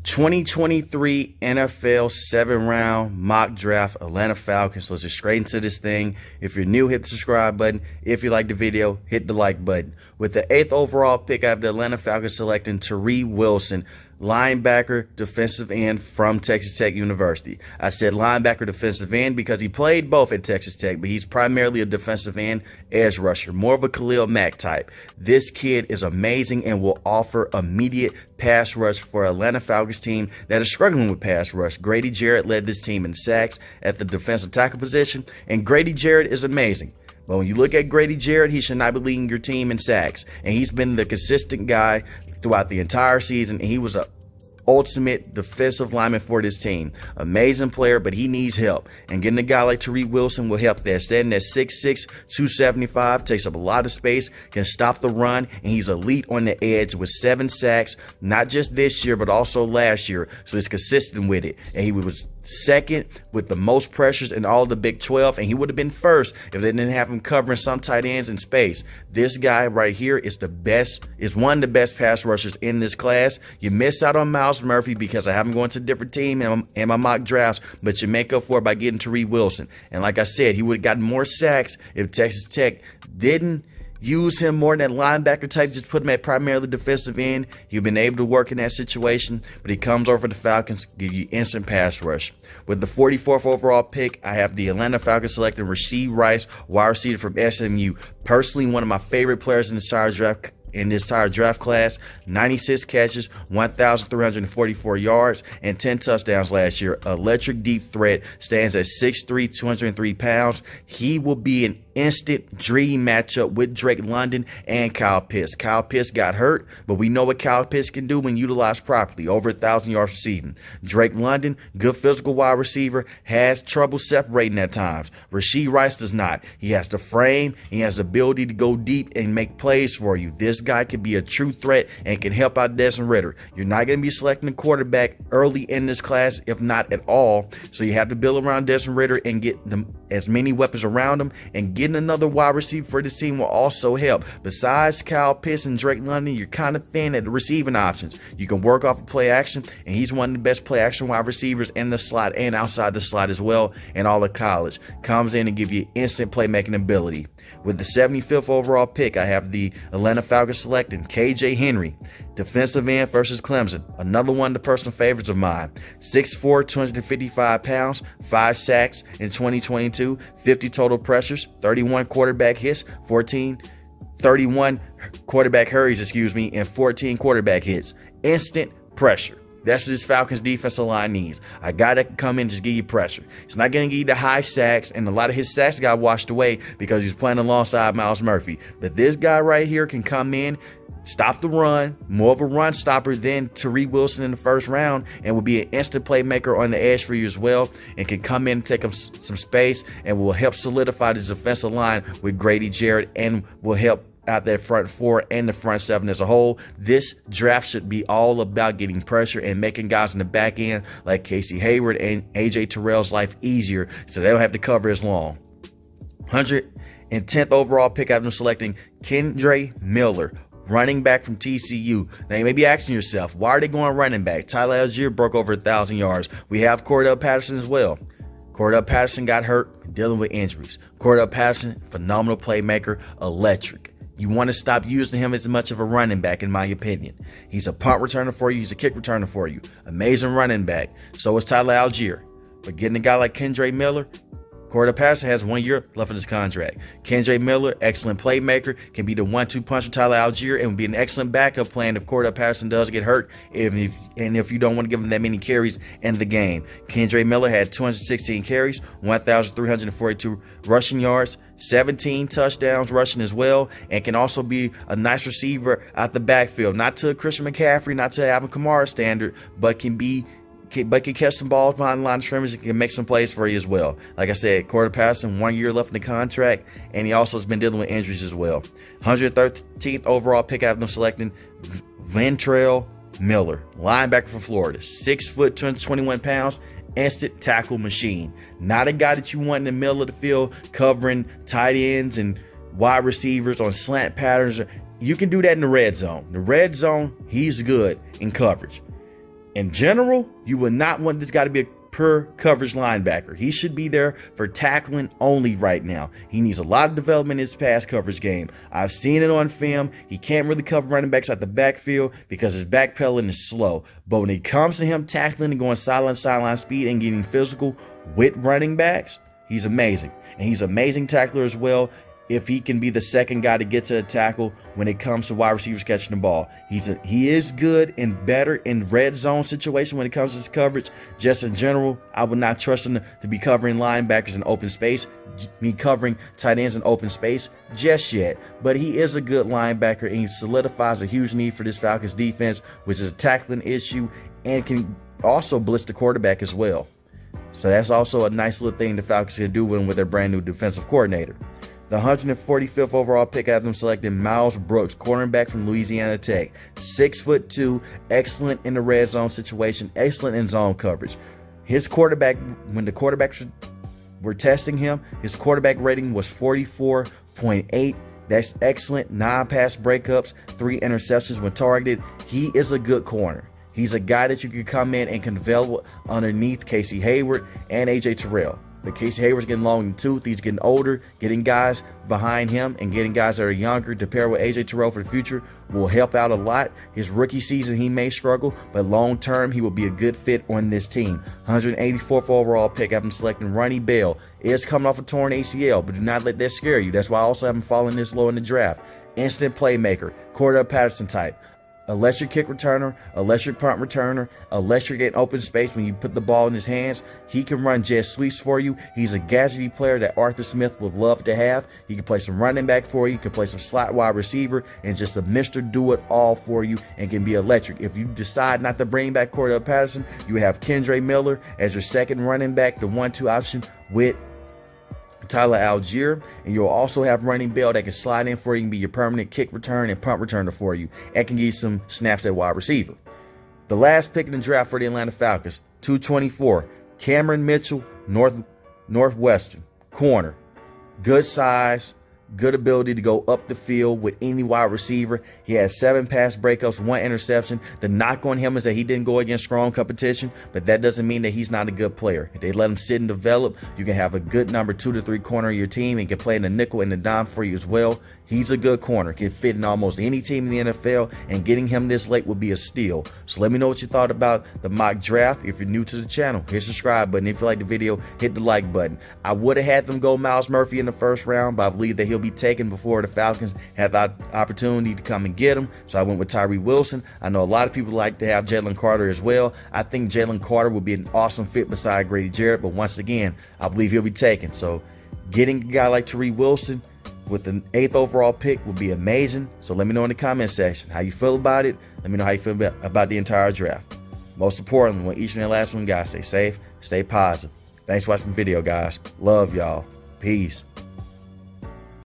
2023 NFL 7-round mock draft Atlanta Falcons. Let's get straight into this thing. If you're new, hit the subscribe button. If you like the video, hit the like button. With the 8th overall pick, I have the Atlanta Falcons selecting Tari Wilson, linebacker, defensive end from Texas Tech University. I said linebacker, defensive end because he played both at Texas Tech, but he's primarily a defensive end edge rusher, more of a Khalil Mack type. This kid is amazing and will offer immediate pass rush for Atlanta Falcons team that is struggling with pass rush. Grady Jarrett led this team in sacks at the defensive tackle position, and Grady Jarrett is amazing. But when you look at Grady Jarrett, he should not be leading your team in sacks. And he's been the consistent guy throughout the entire season. And he was an ultimate defensive lineman for this team. Amazing player, but he needs help. And getting a guy like Tari Wilson will help that. Standing at 6'6", 275, takes up a lot of space, can stop the run, and he's elite on the edge with 7 sacks, not just this year, but also last year. So he's consistent with it. And he was second with the most pressures in all of the Big 12, and he would have been first if they didn't have him covering some tight ends in space. This guy right here is one of the best pass rushers in this class. You miss out on Myles Murphy because I have him going to a different team in my mock drafts, but you make up for it by getting Tari Wilson. And like I said, he would have gotten more sacks if Texas Tech didn't use him more than that linebacker type, just put him at primarily defensive end. You've been able to work in that situation, but he comes over the Falcons, give you instant pass rush. With the 44th overall pick, I have the Atlanta Falcons selecting Rasheed Rice, wide receiver from SMU. Personally, one of my favorite players in this entire draft class. 96 catches, 1,344 yards, and 10 touchdowns last year. Electric deep threat, stands at 6'3", 203 pounds. He will be an instant dream matchup with Drake London and Kyle Pitts. Kyle Pitts got hurt, but we know what Kyle Pitts can do when utilized properly. Over 1,000 yards receiving. Drake London, good physical wide receiver, has trouble separating at times. Rasheed Rice does not. He has the frame, he has the ability to go deep and make plays for you. This guy can be a true threat and can help out Desmond Ridder. You're not going to be selecting a quarterback early in this class, if not at all. So you have to build around Desmond Ridder and get them as many weapons around him, and getting another wide receiver for this team will also help. Besides Kyle Pitts and Drake London, you're kind of thin at the receiving options. You can work off of play action, and he's one of the best play action wide receivers in the slot and outside the slot as well in all of college. Comes in and give you instant playmaking ability. With the 75th overall pick, I have the Atlanta Falcons selecting KJ Henry, defensive end versus Clemson. Another one of the personal favorites of mine. 6'4", 255 pounds, 5 sacks in 2022, 50 total pressures, 31 quarterback hits, 31 quarterback hurries, and 14 quarterback hits. Instant pressure. That's what this Falcons defensive line needs. A guy that can come in and just give you pressure. He's not going to give you the high sacks, and a lot of his sacks got washed away because he's playing alongside Myles Murphy. But this guy right here can come in, stop the run, more of a run stopper than Tari Wilson in the first round, and will be an instant playmaker on the edge for you as well, and can come in and take up some space and will help solidify this defensive line with Grady Jarrett, and will help out that front four and the front seven as a whole. This draft should be all about getting pressure and making guys in the back end like Casey Hayward and AJ Terrell's life easier, so they don't have to cover as long. 110th overall pick, I've been selecting Kendra Miller, running back from TCU. Now you may be asking yourself, why are they going running back? Tyler Algier broke over 1,000 yards. We have Cordell Patterson as well. Cordell Patterson got hurt, dealing with injuries. Cordell Patterson, phenomenal playmaker, electric. You want to stop using him as much of a running back, in my opinion. He's a punt returner for you. He's a kick returner for you. Amazing running back. So is Tyler Algier. But getting a guy like Kendra Miller, Cordell Patterson has 1 year left in his contract. Kendra Miller, excellent playmaker, can be the 1-2 punch with Tyler Algier, and will be an excellent backup plan if Cordell Patterson does get hurt, if you don't want to give him that many carries in the game. Kendra Miller had 216 carries, 1,342 rushing yards, 17 touchdowns rushing as well, and can also be a nice receiver out the backfield. Not to Christian McCaffrey, not to Alvin Kamara standard, but can catch some balls behind the line of scrimmage and can make some plays for you as well. Like I said, Cordell Patterson, 1 year left in the contract, and he also has been dealing with injuries as well. 113th overall pick, I have them selecting Vantavius Miller, linebacker from Florida, 6 foot, 221 pounds, instant tackle machine. Not a guy that you want in the middle of the field covering tight ends and wide receivers on slant patterns. You can do that in the red zone. The red zone, he's good in coverage. In general, you will not want this guy to be a pure coverage linebacker. He should be there for tackling only right now. He needs a lot of development in his pass coverage game. I've seen it on film. He can't really cover running backs out the backfield because his backpedaling is slow. But when it comes to him tackling and going sideline speed and getting physical with running backs, he's amazing. And he's an amazing tackler as well. If he can be the second guy to get to the tackle when it comes to wide receivers catching the ball. He is good and better in red zone situation when it comes to his coverage. Just in general, I would not trust him to be covering linebackers in open space, covering tight ends in open space just yet. But he is a good linebacker, and he solidifies a huge need for this Falcons defense, which is a tackling issue, and can also blitz the quarterback as well. So that's also a nice little thing the Falcons can do with their brand new defensive coordinator. The 145th overall pick, I have them selecting Miles Brooks, cornerback from Louisiana Tech. 6'2", excellent in the red zone situation, excellent in zone coverage. His quarterback, when the quarterbacks were testing him, his quarterback rating was 44.8. That's excellent. 9 pass breakups, 3 interceptions when targeted. He is a good corner. He's a guy that you can come in and can develop underneath Casey Hayward and A.J. Terrell. But Casey Hayward's getting long in the tooth. He's getting older. Getting guys behind him and getting guys that are younger to pair with A.J. Terrell for the future will help out a lot. His rookie season, he may struggle, but long term, he will be a good fit on this team. 184th overall pick, I have him selecting Ronnie Bell. Is coming off a torn ACL, but do not let that scare you. That's why I also have him falling this low in the draft. Instant playmaker, Cordell Patterson type. Electric kick returner, electric punt returner, electric in open space when you put the ball in his hands. He can run jet sweeps for you. He's a gadgety player that Arthur Smith would love to have. He can play some running back for you. He can play some slot wide receiver and just a Mr. Do-It-All for you and can be electric. If you decide not to bring back Cordell Patterson, you have Kendra Miller as your second running back, the 1-2 option with Tyler Algier, and you'll also have Ronnie Bell that can slide in for you and be your permanent kick return and punt returner for you and can give you some snaps at wide receiver. The last pick in the draft for the Atlanta Falcons, 224, Cameron Mitchell, Northwestern, corner. Good size, good ability to go up the field with any wide receiver. He has 7 pass breakups, 1 interception. The knock on him is that he didn't go against strong competition, but that doesn't mean that he's not a good player. If they let him sit and develop, you can have a good number 2 to 3 corner of your team and can play in the nickel and the dime for you as well. He's a good corner, can fit in almost any team in the NFL, and getting him this late would be a steal. So let me know what you thought about the mock draft. If you're new to the channel, hit the subscribe button. If you like the video, hit the like button. I would have had them go Myles Murphy in the first round, but I believe that he'll be taken before the Falcons have the opportunity to come and get him. So I went with Tyree Wilson. I know a lot of people like to have Jalen Carter as well. I think Jalen Carter would be an awesome fit beside Grady Jarrett, but once again, I believe he'll be taken. So getting a guy like Tyree Wilson with the 8th overall pick would be amazing. So let me know in the comment section how you feel about it. Let me know how you feel about the entire draft. Most importantly, when each and every last one, guys, stay safe, stay positive. Thanks for watching the video, guys. Love y'all. Peace.